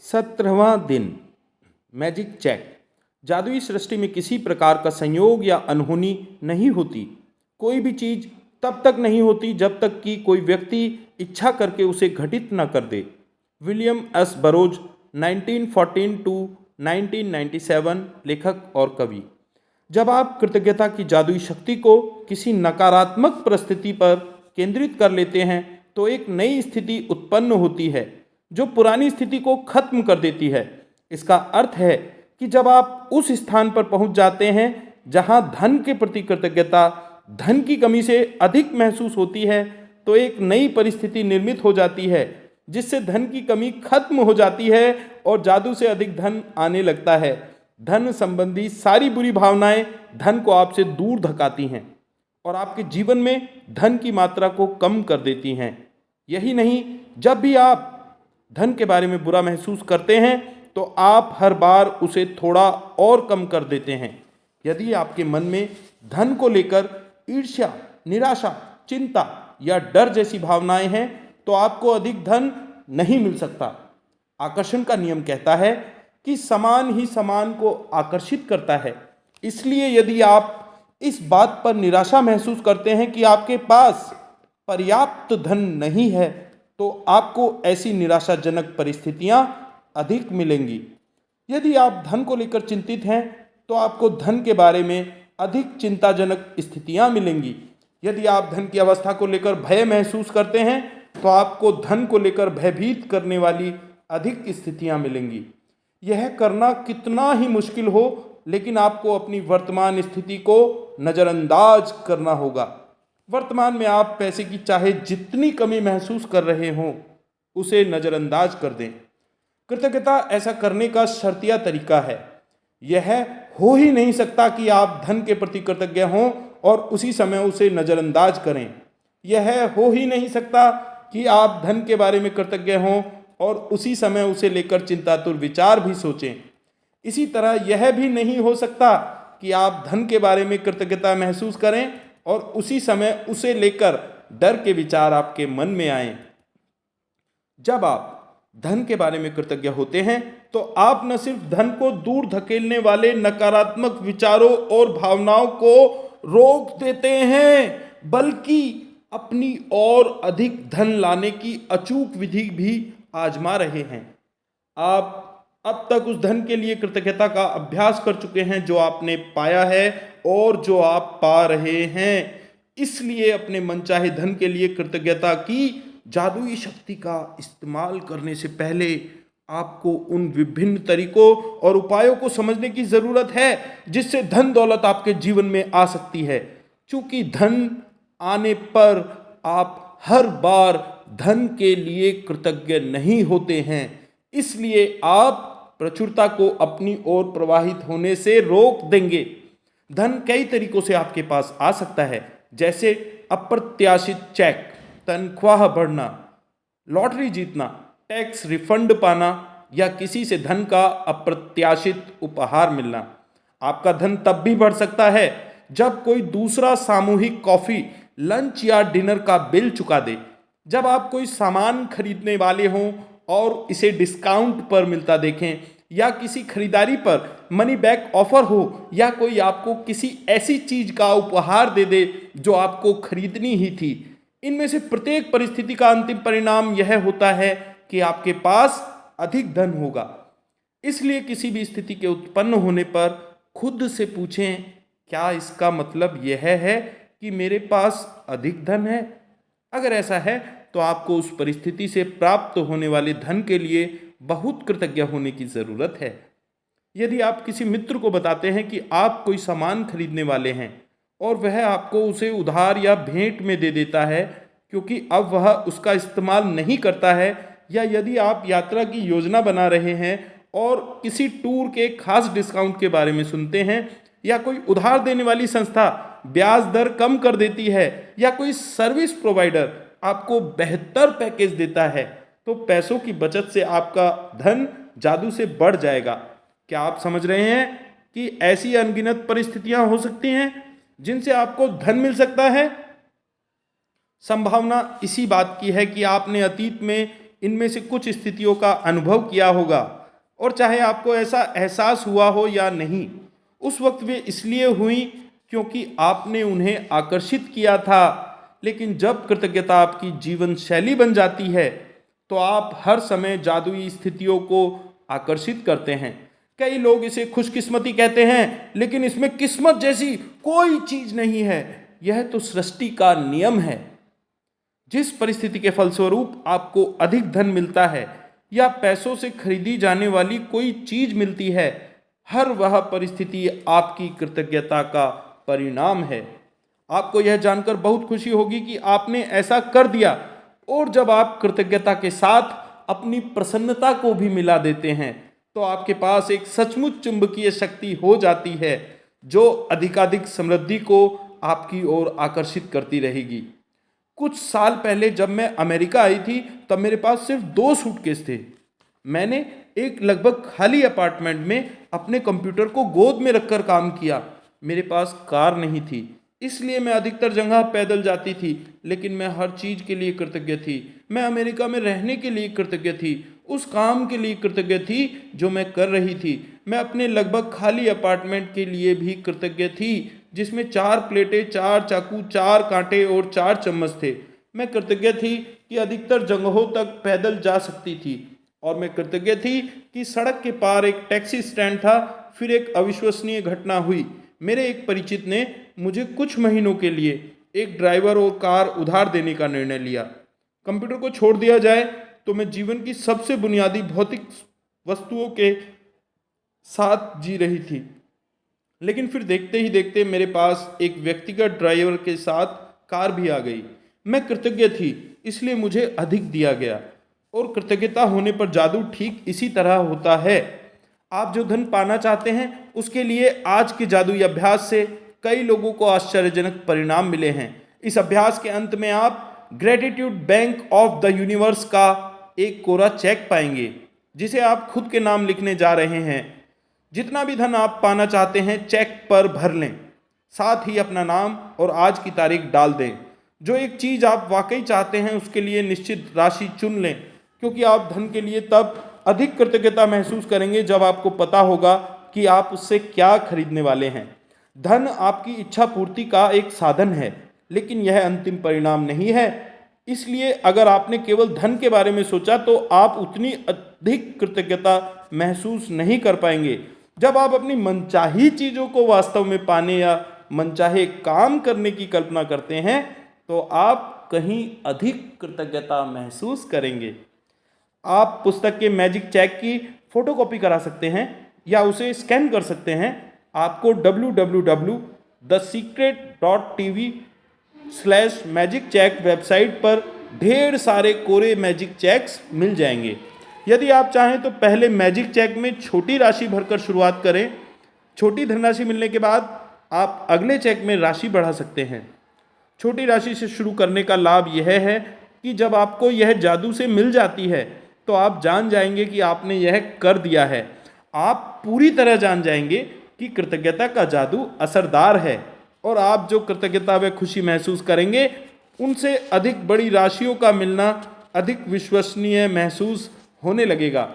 17वां दिन magic check. जादुई सृष्टि में किसी प्रकार का संयोग या अनहोनी नहीं होती। कोई भी चीज तब तक नहीं होती जब तक कि कोई व्यक्ति इच्छा करके उसे घटित न कर दे। विलियम एस बरोज 1914 टू 1997 लेखक और कवि। जब आप कृतज्ञता की जादुई शक्ति को किसी नकारात्मक परिस्थिति पर केंद्रित कर लेते हैं तो एक नई स्थिति उत्पन्न होती है जो पुरानी स्थिति को खत्म कर देती है। इसका अर्थ है कि जब आप उस स्थान पर पहुंच जाते हैं जहां धन के प्रति कृतज्ञता धन की कमी से अधिक महसूस होती है तो एक नई परिस्थिति निर्मित हो जाती है जिससे धन की कमी खत्म हो जाती है और जादू से अधिक धन आने लगता है। धन संबंधी सारी बुरी भावनाएं धन को आपसे दूर धकाती हैं और आपके जीवन में धन की मात्रा को कम कर देती हैं। यही नहीं, जब भी आप धन के बारे में बुरा महसूस करते हैं तो आप हर बार उसे थोड़ा और कम कर देते हैं। यदि आपके मन में धन को लेकर ईर्ष्या, निराशा, चिंता या डर जैसी भावनाएं हैं तो आपको अधिक धन नहीं मिल सकता। आकर्षण का नियम कहता है कि समान ही समान को आकर्षित करता है। इसलिए यदि आप इस बात पर निराशा महसूस करते हैं कि आपके पास पर्याप्त धन नहीं है तो आपको ऐसी निराशाजनक परिस्थितियां अधिक मिलेंगी। यदि आप धन को लेकर चिंतित हैं तो आपको धन के बारे में अधिक चिंताजनक स्थितियां मिलेंगी। यदि आप धन की अवस्था को लेकर भय महसूस करते हैं तो आपको धन को लेकर भयभीत करने वाली अधिक स्थितियां मिलेंगी। यह करना कितना ही मुश्किल हो, लेकिन आपको अपनी वर्तमान स्थिति को नज़रअंदाज करना होगा। वर्तमान में आप पैसे की चाहे जितनी कमी महसूस कर रहे हों उसे नज़रअंदाज कर दें। कृतज्ञता ऐसा करने का शर्तिया तरीका है। यह हो ही नहीं सकता कि आप धन के प्रति कृतज्ञ हों और उसी समय उसे नज़रअंदाज करें। यह हो ही नहीं सकता कि आप धन के बारे में कृतज्ञ हों और उसी समय उसे लेकर चिंतातुर विचार भी सोचें। इसी तरह यह भी नहीं हो सकता कि आप धन के बारे में कृतज्ञता महसूस करें और उसी समय उसे लेकर डर के विचार आपके मन में आएं। जब आप धन के बारे में कृतज्ञ होते हैं तो आप न सिर्फ धन को दूर धकेलने वाले नकारात्मक विचारों और भावनाओं को रोक देते हैं बल्कि अपनी और अधिक धन लाने की अचूक विधि भी आजमा रहे हैं। आप अब तक उस धन के लिए कृतज्ञता का अभ्यास कर चुके हैं जो आपने पाया है और जो आप पा रहे हैं। इसलिए अपने मनचाहे धन के लिए कृतज्ञता की जादुई शक्ति का इस्तेमाल करने से पहले आपको उन विभिन्न तरीकों और उपायों को समझने की ज़रूरत है जिससे धन दौलत आपके जीवन में आ सकती है। क्योंकि धन आने पर आप हर बार धन के लिए कृतज्ञ नहीं होते हैं, इसलिए आप प्रचुरता को अपनी ओर प्रवाहित होने से रोक देंगे। धन कई तरीकों से आपके पास आ सकता है, जैसे अप्रत्याशित चेक, तनख्वाह बढ़ना, लॉटरी जीतना, टैक्स रिफंड पाना या किसी से धन का अप्रत्याशित उपहार मिलना। आपका धन तब भी बढ़ सकता है जब कोई दूसरा सामूहिक कॉफी, लंच या डिनर का बिल चुका दे, जब आप कोई सामान खरीदने वाले हों और इसे डिस्काउंट पर मिलता देखें, या किसी खरीदारी पर मनी बैक ऑफर हो, या कोई आपको किसी ऐसी चीज का उपहार दे दे जो आपको खरीदनी ही थी। इनमें से प्रत्येक परिस्थिति का अंतिम परिणाम यह होता है कि आपके पास अधिक धन होगा। इसलिए किसी भी स्थिति के उत्पन्न होने पर खुद से पूछें, क्या इसका मतलब यह है कि मेरे पास अधिक धन है? अगर ऐसा है तो आपको उस परिस्थिति से प्राप्त होने वाले धन के लिए बहुत कृतज्ञ होने की ज़रूरत है। यदि आप किसी मित्र को बताते हैं कि आप कोई सामान खरीदने वाले हैं और वह आपको उसे उधार या भेंट में दे देता है क्योंकि अब वह उसका इस्तेमाल नहीं करता है, या यदि आप यात्रा की योजना बना रहे हैं और किसी टूर के खास डिस्काउंट के बारे में सुनते हैं, या कोई उधार देने वाली संस्था ब्याज दर कम कर देती है, या कोई सर्विस प्रोवाइडर आपको बेहतर पैकेज देता है, तो पैसों की बचत से आपका धन जादू से बढ़ जाएगा। क्या आप समझ रहे हैं कि ऐसी अनगिनत परिस्थितियां हो सकती हैं जिनसे आपको धन मिल सकता है? संभावना इसी बात की है कि आपने अतीत में इनमें से कुछ स्थितियों का अनुभव किया होगा, और चाहे आपको ऐसा एहसास हुआ हो या नहीं, उस वक्त वे इसलिए हुई क्योंकि आपने उन्हें आकर्षित किया था। लेकिन जब कृतज्ञता आपकी जीवन शैली बन जाती है तो आप हर समय जादुई स्थितियों को आकर्षित करते हैं। कई लोग इसे खुशकिस्मती कहते हैं, लेकिन इसमें किस्मत जैसी कोई चीज नहीं है। यह तो सृष्टि का नियम है। जिस परिस्थिति के फलस्वरूप आपको अधिक धन मिलता है या पैसों से खरीदी जाने वाली कोई चीज मिलती है, हर वह परिस्थिति आपकी कृतज्ञता का परिणाम है। आपको यह जानकर बहुत खुशी होगी कि आपने ऐसा कर दिया, और जब आप कृतज्ञता के साथ अपनी प्रसन्नता को भी मिला देते हैं तो आपके पास एक सचमुच चुंबकीय शक्ति हो जाती है जो अधिकाधिक समृद्धि को आपकी ओर आकर्षित करती रहेगी। कुछ साल पहले जब मैं अमेरिका आई थी तब मेरे पास सिर्फ 2 सूटकेस थे। मैंने एक लगभग खाली अपार्टमेंट में अपने कंप्यूटर को गोद में रखकर काम किया। मेरे पास कार नहीं थी, इसलिए मैं अधिकतर जगह पैदल जाती थी, लेकिन मैं हर चीज़ के लिए कृतज्ञ थी। मैं अमेरिका में रहने के लिए कृतज्ञ थी, उस काम के लिए कृतज्ञ थी जो मैं कर रही थी। मैं अपने लगभग खाली अपार्टमेंट के लिए भी कृतज्ञ थी, जिसमें 4 प्लेटें, 4 चाकू, 4 कांटे और 4 चम्मच थे। मैं कृतज्ञ थी कि अधिकतर जगहों तक पैदल जा सकती थी, और मैं कृतज्ञ थी कि सड़क के पार एक टैक्सी स्टैंड था। फिर एक अविश्वसनीय घटना हुई। मेरे एक परिचित ने मुझे कुछ महीनों के लिए एक ड्राइवर और कार उधार देने का निर्णय लिया। कंप्यूटर को छोड़ दिया जाए तो मैं जीवन की सबसे बुनियादी भौतिक वस्तुओं के साथ जी रही थी, लेकिन फिर देखते ही देखते मेरे पास एक व्यक्तिगत ड्राइवर के साथ कार भी आ गई। मैं कृतज्ञ थी, इसलिए मुझे अधिक दिया गया। और कृतज्ञता होने पर जादू ठीक इसी तरह होता है। आप जो धन पाना चाहते हैं उसके लिए आज के जादुई अभ्यास से कई लोगों को आश्चर्यजनक परिणाम मिले हैं। इस अभ्यास के अंत में आप gratitude bank of the universe का एक कोरा चेक पाएंगे, जिसे आप खुद के नाम लिखने जा रहे हैं। जितना भी धन आप पाना चाहते हैं चेक पर भर लें, साथ ही अपना नाम और आज की तारीख डाल दें। जो एक चीज़ आप वाकई चाहते हैं उसके लिए निश्चित राशि चुन लें, क्योंकि आप धन के लिए तब अधिक कृतज्ञता महसूस करेंगे जब आपको पता होगा कि आप उससे क्या खरीदने वाले हैं। धन आपकी इच्छा पूर्ति का एक साधन है, लेकिन यह अंतिम परिणाम नहीं है। इसलिए अगर आपने केवल धन के बारे में सोचा तो आप उतनी अधिक कृतज्ञता महसूस नहीं कर पाएंगे। जब आप अपनी मनचाही चीज़ों को वास्तव में पाने या मनचाहे काम करने की कल्पना करते हैं तो आप कहीं अधिक कृतज्ञता महसूस करेंगे। आप पुस्तक के मैजिक चेक की फोटोकॉपी करा सकते हैं या उसे स्कैन कर सकते हैं। आपको www.thesecret.tv/magiccheck वेबसाइट पर ढेर सारे कोरे मैजिक चेक्स मिल जाएंगे। यदि आप चाहें तो पहले मैजिक चेक में छोटी राशि भरकर शुरुआत करें। छोटी धनराशि मिलने के बाद आप अगले चेक में राशि बढ़ा सकते हैं। छोटी राशि से शुरू करने का लाभ यह है कि जब आपको यह जादू से मिल जाती है तो आप जान जाएंगे कि आपने यह कर दिया है। आप पूरी तरह जान जाएंगे कि कृतज्ञता का जादू असरदार है, और आप जो कृतज्ञता व खुशी महसूस करेंगे उनसे अधिक बड़ी राशियों का मिलना अधिक विश्वसनीय महसूस होने लगेगा।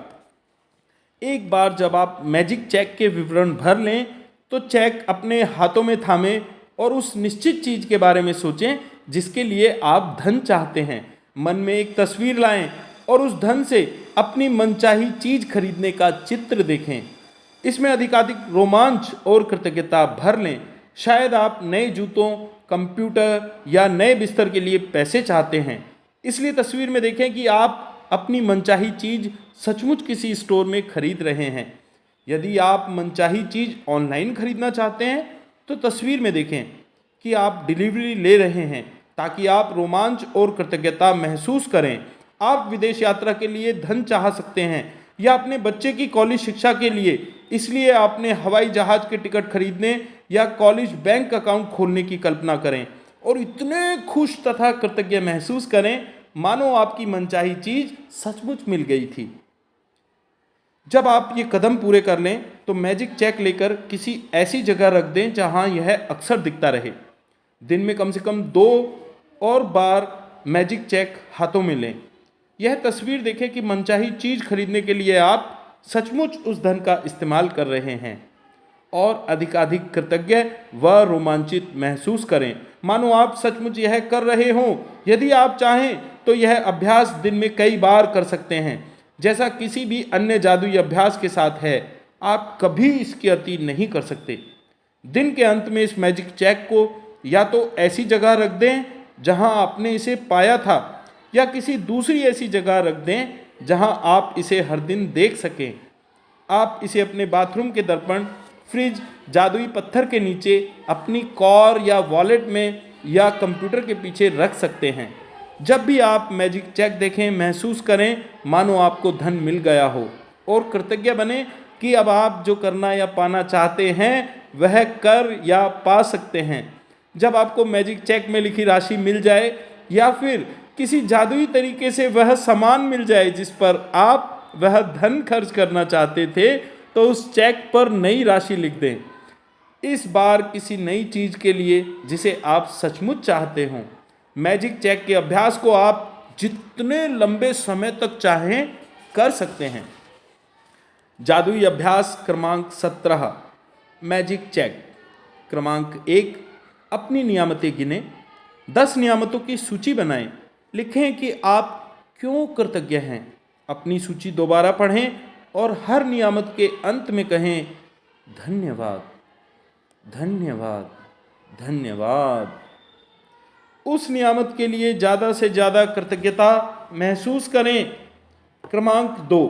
एक बार जब आप मैजिक चेक के विवरण भर लें तो चेक अपने हाथों में थामें और उस निश्चित चीज़ के बारे में सोचें जिसके लिए आप धन चाहते हैं। मन में एक तस्वीर लाएं और उस धन से अपनी मनचाही चीज़ खरीदने का चित्र देखें। इसमें अधिकाधिक रोमांच और कृतज्ञता भर लें। शायद आप नए जूतों, कंप्यूटर या नए बिस्तर के लिए पैसे चाहते हैं, इसलिए तस्वीर में देखें कि आप अपनी मनचाही चीज़ सचमुच किसी स्टोर में खरीद रहे हैं। यदि आप मनचाही चीज़ ऑनलाइन खरीदना चाहते हैं तो तस्वीर में देखें कि आप डिलीवरी ले रहे हैं, ताकि आप रोमांच और कृतज्ञता महसूस करें। आप विदेश यात्रा के लिए धन चाह सकते हैं या अपने बच्चे की कॉलेज शिक्षा के लिए, इसलिए आपने हवाई जहाज़ के टिकट खरीदने या कॉलेज बैंक अकाउंट खोलने की कल्पना करें और इतने खुश तथा कृतज्ञ महसूस करें मानो आपकी मनचाही चीज़ सचमुच मिल गई थी। जब आप ये कदम पूरे कर लें तो मैजिक चेक लेकर किसी ऐसी जगह रख दें जहां यह अक्सर दिखता रहे। दिन में कम से कम 2 और बार मैजिक चेक हाथों में लें। यह तस्वीर देखें कि मनचाही चीज खरीदने के लिए आप सचमुच उस धन का इस्तेमाल कर रहे हैं और अधिकाधिक कृतज्ञ व रोमांचित महसूस करें, मानो आप सचमुच यह कर रहे हों। यदि आप चाहें तो यह अभ्यास दिन में कई बार कर सकते हैं, जैसा किसी भी अन्य जादुई अभ्यास के साथ है। आप कभी इसकी अति नहीं कर सकते। दिन के अंत में इस मैजिक चेक को या तो ऐसी जगह रख दें जहां आपने इसे पाया था, या किसी दूसरी ऐसी जगह रख दें जहां आप इसे हर दिन देख सकें। आप इसे अपने बाथरूम के दर्पण, फ्रिज, जादुई पत्थर के नीचे, अपनी कॉर या वॉलेट में या कंप्यूटर के पीछे रख सकते हैं। जब भी आप मैजिक चेक देखें, महसूस करें मानो आपको धन मिल गया हो और कृतज्ञ बने कि अब आप जो करना या पाना चाहते हैं वह कर या पा सकते हैं। जब आपको मैजिक चेक में लिखी राशि मिल जाए या फिर किसी जादुई तरीके से वह सामान मिल जाए जिस पर आप वह धन खर्च करना चाहते थे, तो उस चेक पर नई राशि लिख दें। इस बार किसी नई चीज के लिए जिसे आप सचमुच चाहते हों। मैजिक चेक के अभ्यास को आप जितने लंबे समय तक चाहें कर सकते हैं। जादुई अभ्यास क्रमांक 17, मैजिक चेक। क्रमांक 1, अपनी नियामतें गिनें। 10 नियामतों की सूची बनाएं। लिखें कि आप क्यों कृतज्ञ हैं। अपनी सूची दोबारा पढ़ें और हर नियामत के अंत में कहें धन्यवाद, धन्यवाद, धन्यवाद। उस नियामत के लिए ज़्यादा से ज़्यादा कृतज्ञता महसूस करें। क्रमांक 2,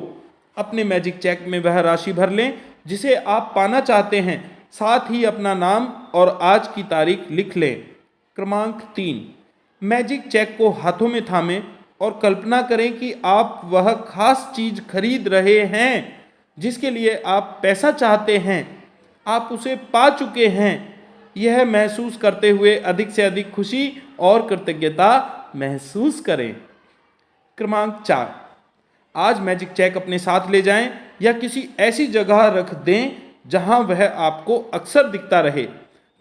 अपने मैजिक चेक में वह राशि भर लें जिसे आप पाना चाहते हैं, साथ ही अपना नाम और आज की तारीख लिख लें। क्रमांक 3, मैजिक चेक को हाथों में थामें और कल्पना करें कि आप वह खास चीज खरीद रहे हैं जिसके लिए आप पैसा चाहते हैं। आप उसे पा चुके हैं। यह महसूस करते हुए अधिक से अधिक खुशी और कृतज्ञता महसूस करें। क्रमांक 4, आज मैजिक चेक अपने साथ ले जाएं या किसी ऐसी जगह रख दें जहां वह आपको अक्सर दिखता रहे।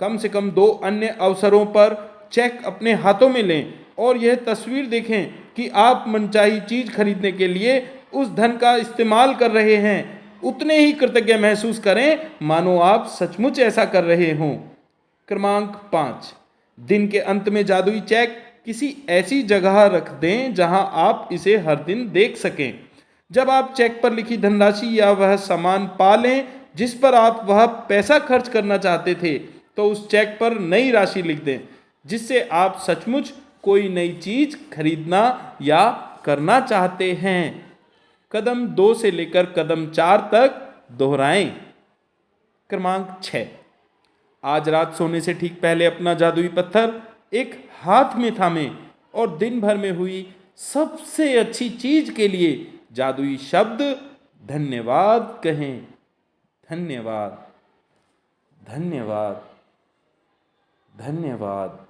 कम से कम 2 अन्य अवसरों पर चेक अपने हाथों में लें और यह तस्वीर देखें कि आप मनचाही चीज खरीदने के लिए उस धन का इस्तेमाल कर रहे हैं। उतने ही कृतज्ञ महसूस करें मानो आप सचमुच ऐसा कर रहे हों। क्रमांक 5, दिन के अंत में जादुई चेक किसी ऐसी जगह रख दें जहां आप इसे हर दिन देख सकें। जब आप चेक पर लिखी धनराशि या वह सामान पा लें जिस पर आप वह पैसा खर्च करना चाहते थे, तो उस चेक पर नई राशि लिख दें जिससे आप सचमुच कोई नई चीज खरीदना या करना चाहते हैं। कदम 2 से लेकर कदम 4 तक दोहराएं। क्रमांक 6, आज रात सोने से ठीक पहले अपना जादुई पत्थर एक हाथ में थामें और दिन भर में हुई सबसे अच्छी चीज के लिए जादुई शब्द धन्यवाद कहें। धन्यवाद, धन्यवाद, धन्यवाद।